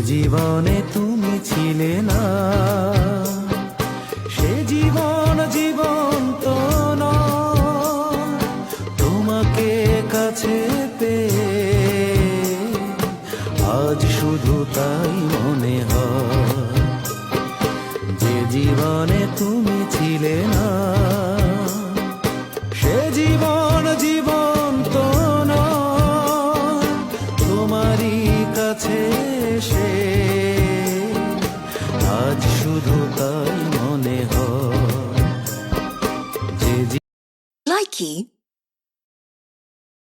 জীবনে তুমি ছিলে না, সে জীবন জীবন্ত নয়। তোমাকে কাছে পেয়ে আজ শুধু তাই মনে হয়, যে জীবনে তুমি ছিলে না, সে জীবন জীবন্ত নয়। তোমারই কাছে এসে আজ শুধু তাই মনে হয়, যে Likey